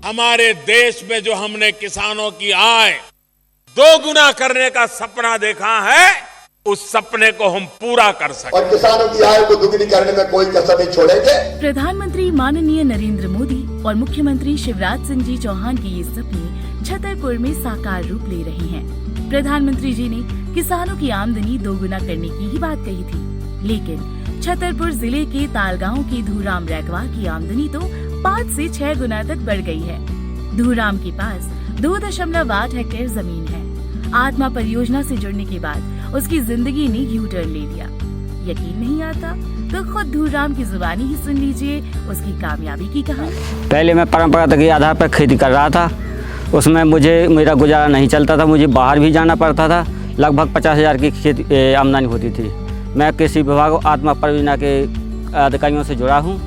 हमारे देश में जो हमने किसानों की आय दोगुना करने का सपना देखा है, उस सपने को हम पूरा कर सके और किसानों की आय को दुगनी करने में कोई कसर नहीं छोड़ेंगे। प्रधानमंत्री माननीय नरेंद्र मोदी और मुख्यमंत्री शिवराज सिंह जी चौहान के ये सपने छतरपुर में साकार रूप ले रहे हैं। प्रधानमंत्री जी ने किसानों की आमदनी दोगुना करने की ही बात कही थी, लेकिन छतरपुर जिले के तालगांव की धूराम रैकवा की आमदनी तो 5 से 6 गुना तक बढ़ गई है। धूराम के पास 2.8 हेक्टेयर जमीन है। आत्मा परियोजना से जुड़ने के बाद उसकी जिंदगी ने यू टर्न ले लिया। यकीन नहीं आता तो खुद धूराम की जुबानी ही सुन लीजिए उसकी कामयाबी की कहानी। पहले मैं परंपरागत के आधार पर खेती कर रहा था, उसमें मेरा गुजारा नहीं चलता था, मुझे बाहर भी जाना पड़ता था। लगभग 50,000 की खेती आमदनी होती थी। मैं कृषि विभाग आत्मा परियोजना के अधिकारियों से जुड़ा हूँ।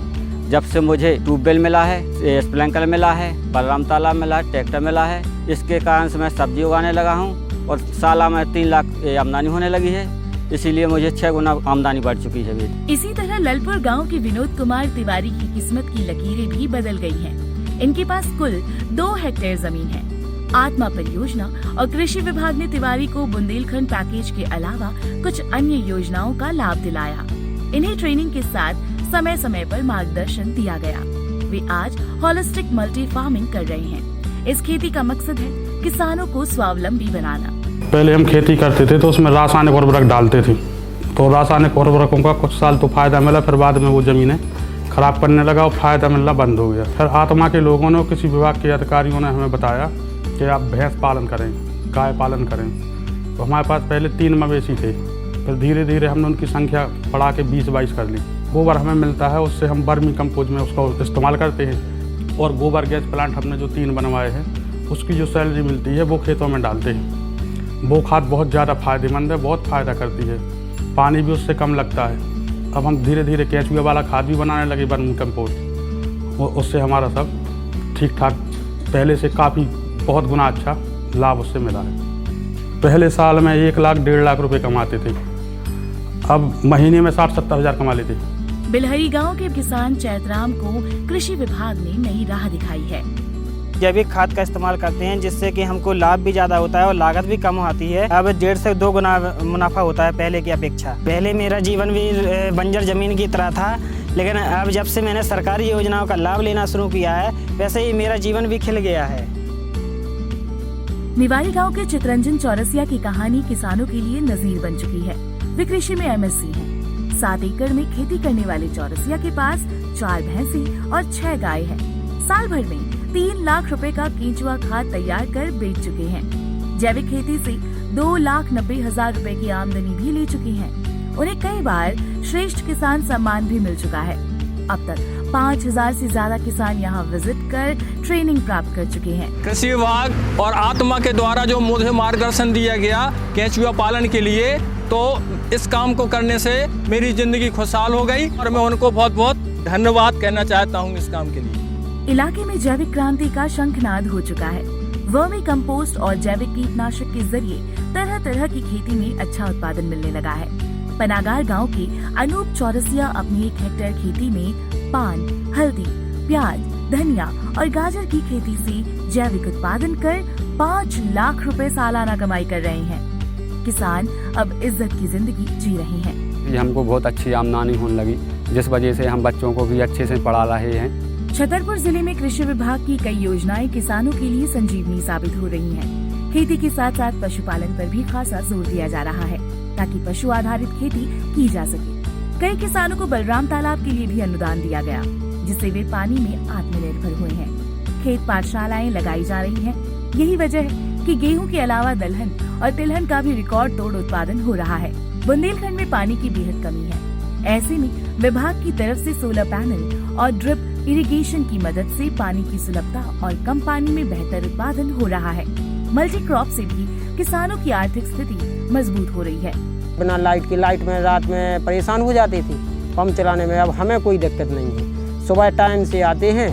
जब से मुझे ट्यूबवेल मिला है, स्प्रिंकलर मिला है, बलराम तालाब मिला है, ट्रैक्टर मिला है, इसके कारण से मैं सब्जी उगाने लगा हूँ और साला में 3 लाख आमदनी होने लगी है। इसीलिए मुझे 6 गुना आमदनी बढ़ चुकी है। इसी तरह ललपुर गांव के विनोद कुमार तिवारी की किस्मत की लकीरें भी बदल गई हैं। इनके पास कुल 2 हेक्टेयर जमीन है। आत्मा परियोजना और कृषि विभाग ने तिवारी को बुंदेलखंड पैकेज के अलावा कुछ अन्य योजनाओं का लाभ दिलाया। इन्हें ट्रेनिंग के साथ समय समय पर मार्गदर्शन दिया गया। वे आज होलिस्टिक मल्टी फार्मिंग कर रहे हैं। इस खेती का मकसद है किसानों को स्वावलंबी बनाना। पहले हम खेती करते थे तो उसमें रासायनिक उर्वरक डालते थे, तो रासायनिक उर्वरकों का कुछ साल तो फायदा मिला, फिर बाद में वो जमीनें खराब करने लगा और फायदा मिलना बंद हो गया। फिर आत्मा के लोगों ने, किसी विभाग के अधिकारियों ने हमें बताया कि आप भैंस पालन करें, गाय पालन करें। तो हमारे पास पहले 3 मवेशी थे, फिर धीरे धीरे हमने उनकी संख्या बढ़ा के 20-22 कर ली। गोबर हमें मिलता है, उससे हम वर्मी कंपोज में उसको इस्तेमाल करते हैं और गोबर गैस प्लांट हमने जो 3 बनवाए हैं उसकी जो सैलरी मिलती है वो खेतों में डालते हैं। वो खाद बहुत ज़्यादा फायदेमंद है, बहुत फ़ायदा करती है, पानी भी उससे कम लगता है। अब हम धीरे धीरे केंचुए वाला खाद भी बनाने लगे, वर्मी कंपोस्ट, उससे हमारा सब ठीक ठाक पहले से काफ़ी बहुत गुना अच्छा लाभ उससे मिला है। पहले साल में 1 लाख 1.5 लाख रुपए कमाते थे, अब महीने में 60-70 हज़ार कमा लेते। बिलहरी गांव के किसान चैतराम को कृषि विभाग ने नई राह दिखाई है। जैविक खाद का इस्तेमाल करते हैं, जिससे कि हमको लाभ भी ज़्यादा होता है और लागत भी कम आती है। अब 1.5 से 2 गुना मुनाफा होता है पहले की अपेक्षा। पहले मेरा जीवन भी बंजर जमीन की तरह था, लेकिन अब जब से मैंने सरकारी योजनाओं का लाभ लेना शुरू किया है, वैसे ही मेरा जीवन भी खिल गया है। निवारी गांव के चितरंजन चौरसिया की कहानी किसानों के लिए नजीर बन चुकी है। वे कृषि में MSc हैं। 7 एकड़ में खेती करने वाले चौरसिया के पास 4 भैंसें और 6 गाय हैं। साल भर में 3 लाख रुपए का केंचुआ खाद तैयार कर बेच चुके हैं। जैविक खेती से 2,90,000 रुपए की आमदनी भी ले चुकी हैं। उन्हें कई बार श्रेष्ठ किसान सम्मान भी मिल चुका है। अब तक 5,000 से ज्यादा किसान यहाँ विजिट कर ट्रेनिंग प्राप्त कर चुके हैं। कृषि विभाग और आत्मा के द्वारा जो मुझे मार्गदर्शन दिया गया केंचुआ पालन के लिए, तो इस काम को करने से मेरी जिंदगी खुशहाल हो गई और मैं उनको बहुत बहुत धन्यवाद कहना चाहता हूँ इस काम के लिए। इलाके में जैविक क्रांति का शंखनाद हो चुका है। वर्मी कंपोस्ट और जैविक कीटनाशक के जरिए तरह तरह की खेती में अच्छा उत्पादन मिलने लगा है। पनागार गांव के अनूप चौरसिया अपनी 1 हेक्टेयर खेती में पान, हल्दी, प्याज, धनिया और गाजर की खेती से जैविक उत्पादन कर 5 लाख रुपए सालाना कमाई कर रहे हैं। किसान अब इज्जत की जिंदगी जी रहे हैं। हमको बहुत अच्छी आमदनी होने लगी, जिस वजह से हम बच्चों को भी अच्छे से पढ़ा रहे हैं। छतरपुर जिले में कृषि विभाग की कई योजनाएं किसानों के लिए संजीवनी साबित हो रही हैं। खेती के साथ साथ पशुपालन पर भी खासा जोर दिया जा रहा है ताकि पशु आधारित खेती की जा सके। कई किसानों को बलराम तालाब के लिए भी अनुदान दिया गया, जिससे वे पानी में आत्मनिर्भर हुए हैं। खेत पाठशालाएं लगाई जा रही हैं। यही वजह है कि गेहूं के अलावा दलहन और तिलहन का भी रिकॉर्ड तोड़ उत्पादन हो रहा है। बुंदेलखंड में पानी की बेहद कमी है। ऐसे में विभाग की तरफ से सोलर पैनल और ड्रिप इरिगेशन की मदद से पानी की सुलभता और कम पानी में बेहतर उत्पादन हो रहा है। मल्टी क्रॉप से भी किसानों की आर्थिक स्थिति मजबूत हो रही है। बिना लाइट में रात में परेशान हो जाते थे। पंप चलाने में अब हमें कोई दिक्कत नहीं है। सुबह टाइम से आते हैं,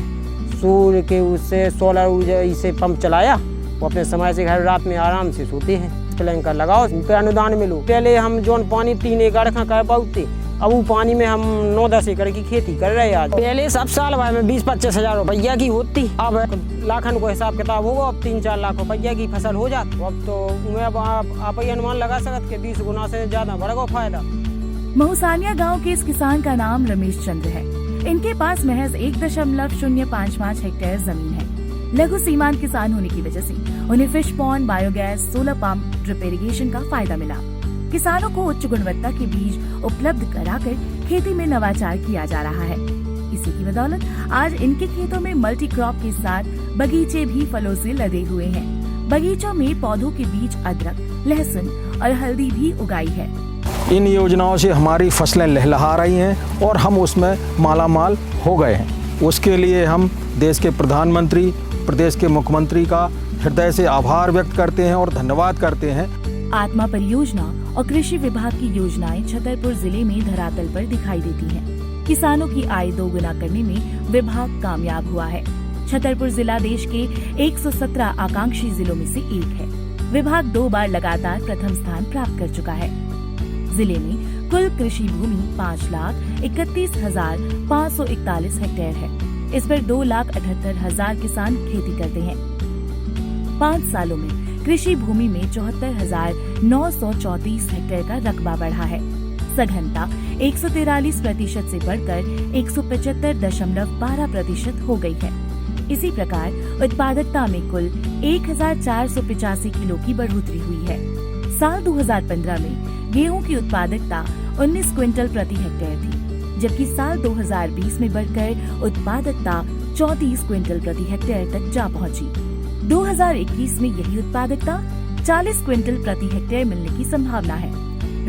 सूर्य के उससे सोलर ऊर्जा से पंप चलाया, वो अपने समय से घर रात में आराम से सोते हैं। स्प्रिंकलर लगाओ, पे अनुदान मिलो। पहले हम जोन पानी 3 एकड़ का कह पाते, अब वो पानी में हम 9-10 एकड़ की खेती कर रहे हैं आज। पहले सब साल भर में 20-25 हजार रुपया की होती, अब लाखन को हिसाब किताब होगा। अब 3-4 लाख रुपया की फसल हो जाती। अब तो आप ही अनुमान लगा सकते कि 20 गुना से ज्यादा बढ़ेगा फायदा। महूसानिया गांव के इस किसान का नाम रमेश चंद्र है। इनके पास महज 1.055 हेक्टेयर जमीन है। लघु सीमांत किसान होने की वजह से उन्हें fish pond, biogas, solar pump, drip irrigation का फायदा मिला। किसानों को उच्च गुणवत्ता के बीज उपलब्ध कराकर खेती में नवाचार किया जा रहा है। इसी की बदौलत आज इनके खेतों में मल्टी क्रॉप के साथ बगीचे भी फलों से लदे हुए हैं। बगीचों में पौधों के बीच अदरक, लहसुन और हल्दी भी उगाई है। इन योजनाओं से हमारी फसलें लहलहा रही हैं और हम उसमें मालामाल हो गए हैं। उसके लिए हम देश के प्रधानमंत्री, प्रदेश के मुख्यमंत्री का हृदय से आभार व्यक्त करते हैं और धन्यवाद करते हैं। आत्मा परियोजना और कृषि विभाग की योजनाएं छतरपुर जिले में धरातल पर दिखाई देती हैं। किसानों की आय दोगुना करने में विभाग कामयाब हुआ है। छतरपुर जिला देश के 117 आकांक्षी जिलों में से एक है। विभाग 2 बार लगातार प्रथम स्थान प्राप्त कर चुका है। जिले में कुल कृषि भूमि 5,31,541 हेक्टेयर है। इस पर 2,78,000 किसान खेती करते हैं। 5 सालों में कृषि भूमि में 74,934 हेक्टेयर का रकबा बढ़ा है। सघनता 143% से बढ़कर 175.12% हो गई है। इसी प्रकार उत्पादकता में कुल 1,485 किलो की बढ़ोतरी हुई है। साल 2015 में गेहूं की उत्पादकता 19 क्विंटल प्रति हेक्टेयर थी, जबकि साल 2020 में बढ़कर उत्पादकता 34 क्विंटल प्रति हेक्टेयर तक जा पहुंची। 2021 में यही उत्पादकता 40 क्विंटल प्रति हेक्टेयर मिलने की संभावना है।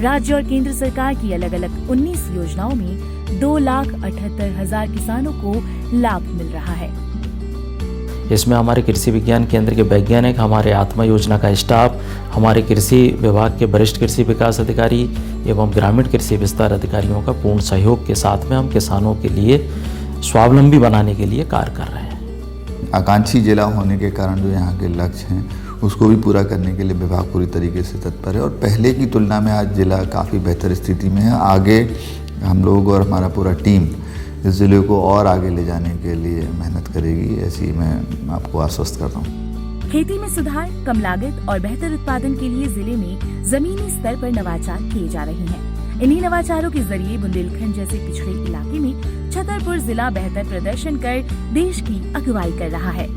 राज्य और केंद्र सरकार की अलग अलग 19 योजनाओं में 2,78,000 किसानों को लाभ मिल रहा है। इसमें हमारे कृषि विज्ञान केंद्र के वैज्ञानिक, हमारे आत्मा योजना का स्टाफ, हमारे कृषि विभाग के वरिष्ठ कृषि विकास अधिकारी एवं ग्रामीण कृषि विस्तार अधिकारियों का पूर्ण सहयोग के साथ में हम किसानों के लिए स्वावलंबी बनाने के लिए कार्य कर रहे हैं। आकांक्षी जिला होने के कारण जो यहाँ के लक्ष्य हैं उसको भी पूरा करने के लिए विभाग पूरी तरीके से तत्पर है और पहले की तुलना में आज जिला काफ़ी बेहतर स्थिति में है। आगे हम लोग और हमारा पूरा टीम इस जिले को और आगे ले जाने के लिए मेहनत करेगी, ऐसी मैं आपको आश्वस्त कर रहा हूँ। खेती में सुधार, कम लागत और बेहतर उत्पादन के लिए जिले में जमीनी स्तर पर नवाचार किए जा रहे हैं। इन्हीं नवाचारों के जरिए बुंदेलखंड जैसे पिछड़े इलाके में छतरपुर जिला बेहतर प्रदर्शन कर देश की अगुवाई कर रहा है।